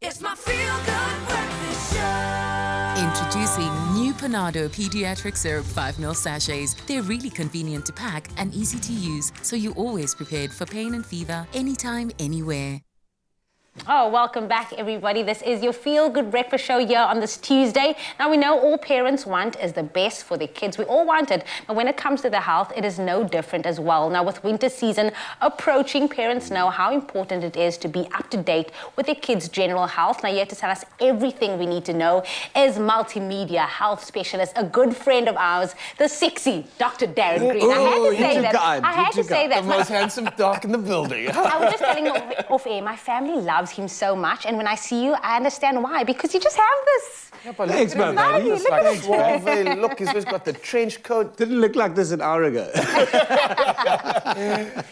It's my feel-good breakfast show. Introducing new PANADO Pediatric Syrup 5ml sachets. They're really convenient to pack and easy to use, so you're always prepared for pain and fever, anytime, anywhere. Oh, welcome back, everybody. This is your feel-good breakfast show here on this Tuesday. Now, we know all parents want is the best for their kids. We all want it. But when it comes to their health, it is no different as well. Now, with winter season approaching, parents know how important it is to be up to date with their kids' general health. Now, here to tell us everything we need to know is multimedia health specialist, a good friend of ours, the sexy Dr. Darren Green. I had to say that. I had to say that. The most handsome doc in the building. I was just telling off air, my family loves him so much, and when I see you, I understand why, because you just have this. Yeah, but thanks, man. He's like suave. Look, he's just got the trench coat. Didn't look like this an hour ago.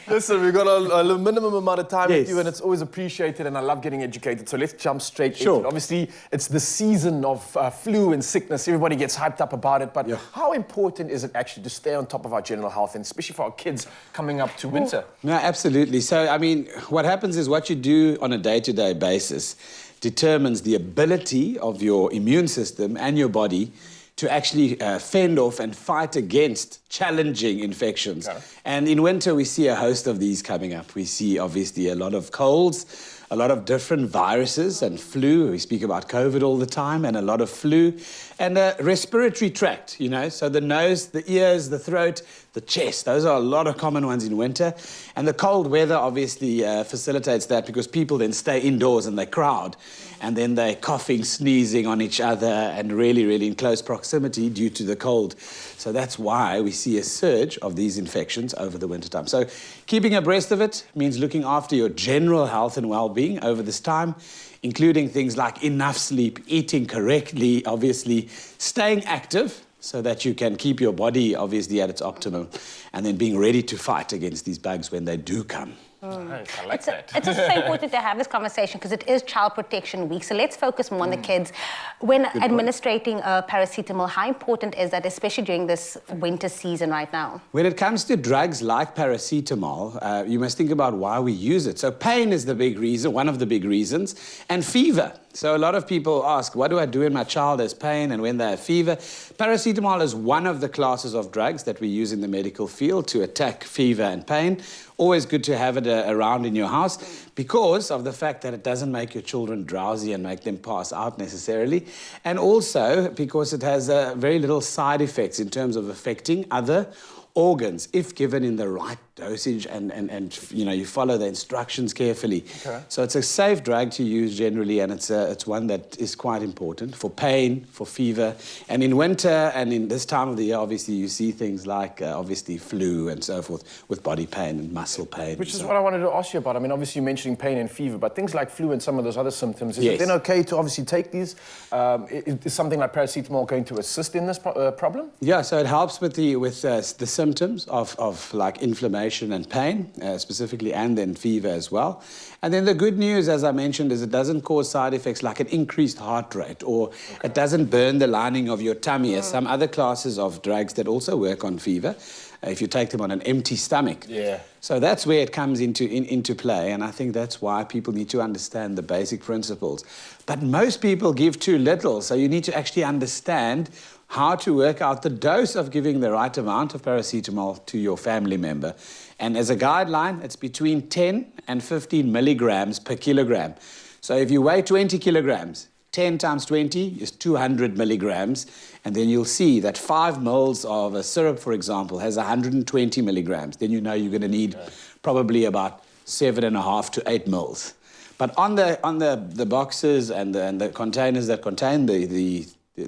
Listen, we've got a minimum amount of time Yes. with you, and it's always appreciated, and I love getting educated. So let's jump straight Sure. into it. Obviously, it's the season of flu and sickness. Everybody gets hyped up about it, but how important is it actually to stay on top of our general health, and especially for our kids coming up to winter? No, absolutely. So, I mean, what happens is what you do on a day-to-day basis determines the ability of your immune system and your body to actually fend off and fight against challenging infections. Okay. And in winter, we see a host of these coming up. We see, obviously, a lot of colds, a lot of different viruses and flu. We speak about COVID all the time, and a lot of flu. And respiratory tract, you know, so the nose, the ears, the throat, the chest. Those are a lot of common ones in winter. And the cold weather obviously facilitates that, because people then stay indoors and they crowd. And then they're coughing, sneezing on each other, and really, really in close proximity due to the cold. So that's why we see a surge of these infections over the winter time. So keeping abreast of it means looking after your general health and well-being over this time, including things like enough sleep, eating correctly, obviously staying active so that you can keep your body obviously at its optimum, and then being ready to fight against these bugs when they do come. Nice, I like that. It's also so important to have this conversation because it is Child Protection Week. So let's focus more on the kids. When administrating paracetamol, how important is that, especially during this winter season right now? When it comes to drugs like paracetamol, you must think about why we use it. So pain is the big reason, one of the big reasons, and fever. So a lot of people ask, what do I do when my child has pain and when they have fever? Paracetamol is one of the classes of drugs that we use in the medical field to attack fever and pain. Always good to have it around in your house because of the fact that it doesn't make your children drowsy and make them pass out necessarily. And also because it has very little side effects in terms of affecting other organs if given in the right dosage and you know, you follow the instructions carefully. Okay. So it's a safe drug to use generally, and it's one that is quite important for pain, for fever. And in winter and in this time of the year, obviously, you see things like obviously flu and so forth with body pain and muscle pain. Which is what I wanted to ask you about. I mean, obviously, you're mentioning pain and fever, but things like flu and some of those other symptoms, is it then okay to obviously take these? Is something like paracetamol going to assist in this problem? Yeah, so it helps with the symptoms of like inflammation and pain, specifically, and then fever as well. And then the good news, as I mentioned, is it doesn't cause side effects like an increased heart rate, or it doesn't burn the lining of your tummy, as some other classes of drugs that also work on fever, if you take them on an empty stomach. Yeah. So that's where it comes into play, and I think that's why people need to understand the basic principles. But most people give too little, so you need to actually understand how to work out the dose of giving the right amount of paracetamol to your family member. And as a guideline, it's between 10 and 15 milligrams per kilogram. So if you weigh 20 kilograms, 10 times 20 is 200 milligrams, and then you'll see that 5 mils of a syrup, for example, has 120 milligrams. Then you know you're going to need probably about 7.5 to 8 mils. But on the boxes and the containers that contain the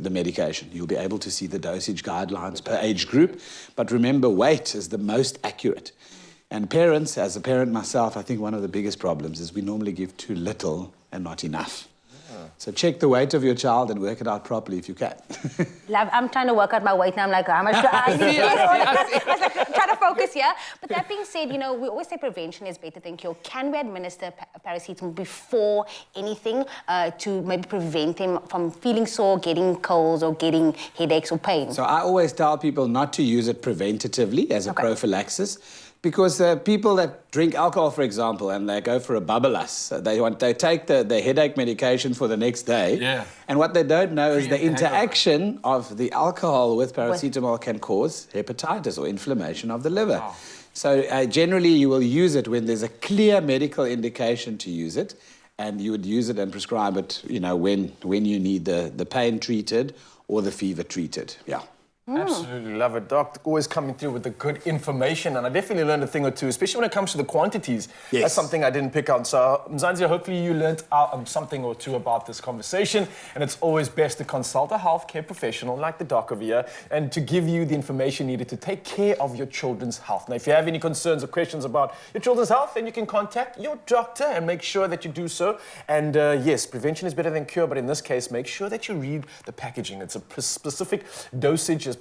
medication, you'll be able to see the dosage guidelines per age group. But remember, weight is the most accurate. And parents, as a parent myself, I think one of the biggest problems is we normally give too little and not enough. So check the weight of your child and work it out properly if you can. Love, I'm trying to work out my weight now. I'm like, how much do I need? I was like, trying to focus here. But that being said, you know, we always say prevention is better than cure. Can we administer paracetamol before anything to maybe prevent them from feeling sore, getting colds, or getting headaches or pain? So I always tell people not to use it preventatively as a prophylaxis. Because people that drink alcohol, for example, and they go for a bubblus, they take the headache medication for the next day. Yeah. And what they don't know is the interaction of the alcohol with paracetamol can cause hepatitis or inflammation of the liver. Wow. So generally you will use it when there's a clear medical indication to use it, and you would use it and prescribe it, you know, when you need the pain treated or the fever treated. Yeah. Absolutely love it, Doc. Always coming through with the good information, and I definitely learned a thing or two, especially when it comes to the quantities. Yes. That's something I didn't pick out. So, Mzansi, hopefully you learned something or two about this conversation, and it's always best to consult a healthcare professional like the doc over here, and to give you the information needed to take care of your children's health. Now, if you have any concerns or questions about your children's health, then you can contact your doctor and make sure that you do so. And yes, prevention is better than cure, but in this case, make sure that you read the packaging. It's a specific dosage, a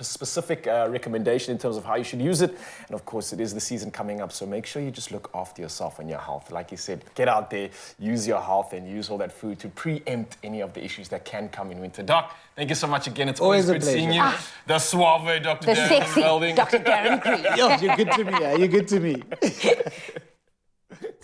specific recommendation in terms of how you should use it. And of course, it is the season coming up, so make sure you just look after yourself and your health. Like you said, get out there, use your health, and use all that food to preempt any of the issues that can come in winter. Doc, thank you so much again. It's always good seeing you. The suave Dr. The Darren sexy Welding. Dr. Darren Green. Yo, you're good to me, you're good to me.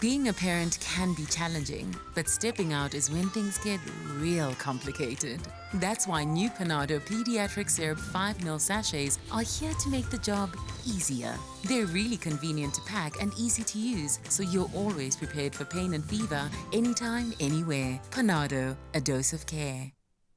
Being a parent can be challenging, but stepping out is when things get real complicated. That's why new PANADO Pediatric Syrup 5ml sachets are here to make the job easier. They're really convenient to pack and easy to use, so you're always prepared for pain and fever anytime, anywhere. PANADO, a dose of care.